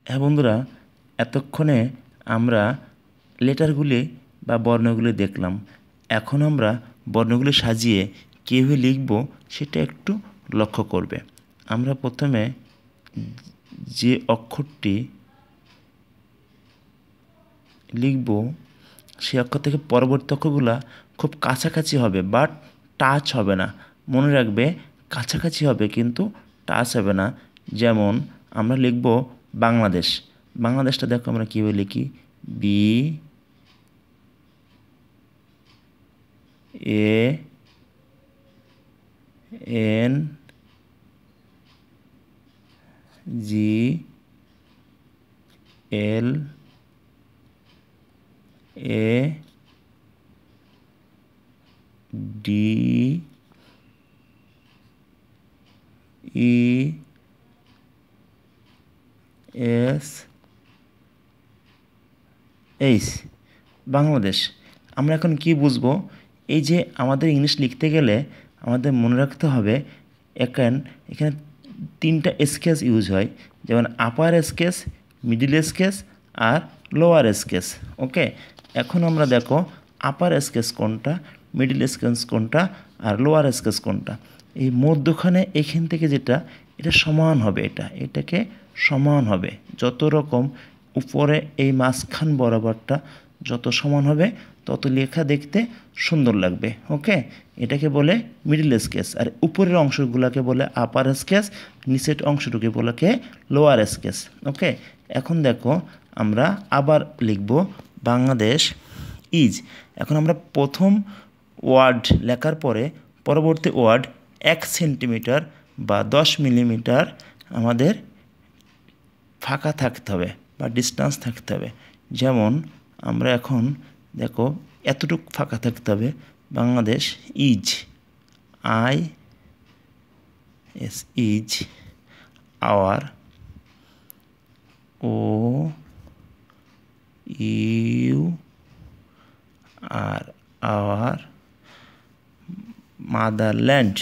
হ্যাঁ বন্ধুরা, এতক্ষণে আমরা লেটারগুলি বা বর্ণগুলি দেখলাম। এখন আমরা বর্ণগুলি সাজিয়ে কীভাবে লিখব সেটা একটু লক্ষ্য করবে। আমরা প্রথমে যে অক্ষরটি লিখব সেই অক্ষর থেকে পরবর্তী অক্ষরগুলো খুব কাছাকাছি হবে, বাট টাচ হবে না। মনে রাখবে, কাছাকাছি হবে কিন্তু টাচ হবে না। যেমন আমরা লিখব বাংলাদেশ। বাংলাদেশটা দেখো আমরা কীভাবে লিখি, B A N G L A D E S H, Bangladesh. আমরা এখন কি বুঝবো? এই যে আমাদের ইংলিশ লিখতে গেলে আমাদের মনে রাখতে হবে এখানে তিনটা স্কেচ ইউজ হয়, যেমন আপার স্কেচ, মিডিল স্কেচ আর লোয়ার স্কেচ। ওকে, এখন আমরা দেখো আপার স্কেচ কোনটা, মিডিল স্কেচ কোনটা আর লোয়ার স্কেচ কোনটা। এই মধ্যখানে এখান থেকে যেটা, এটা সমান হবে, এটাকে সমান হবে। যত রকম উপরে এই মাঝখান বরাবরটা যত সমান হবে তত লেখা দেখতে সুন্দর লাগবে। ওকে, এটাকে বলে মিডিল স্কেচ, আর উপরের অংশগুলোকে বলে আপার স্কেচ, নিচের অংশটুকে বলে লোয়ার স্কেচ। ওকে, এখন দেখো আমরা আবার লিখব বাংলাদেশ ইজ। এখন আমরা প্রথম ওয়ার্ড লেখার পরে পরবর্তী ওয়ার্ড 1 সেন্টিমিটার বা 10 মিলিমিটার আমাদের ফাঁকা থাকতে হবে বা ডিস্টেন্স থাকতে হবে। যেমন আমরা এখন দেখো এতটুকু ফাঁকা থাকতে হবে। Bangladesh is, I S, is, our, O U R, our motherland,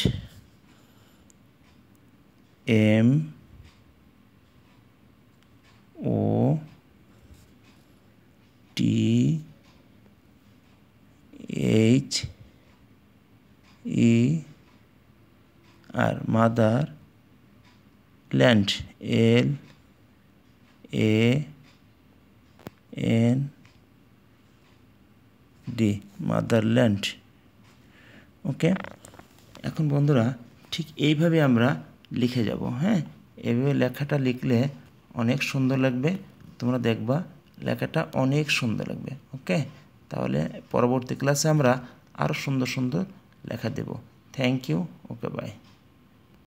M O T H E R, mother land, L A N D, motherland. Okay, এখন বন্ধুরা ঠিক এইভাবে আমরা লিখে যাব। হ্যাঁ, এইভাবে লেখাটা লিখলে অনেক সুন্দর লাগবে, তোমরা দেখবা লেখাটা অনেক সুন্দর লাগবে। ওকে, তাহলে পরবর্তী ক্লাসে আমরা আরও সুন্দর সুন্দর লেখা দেব। Thank you. Okay, by.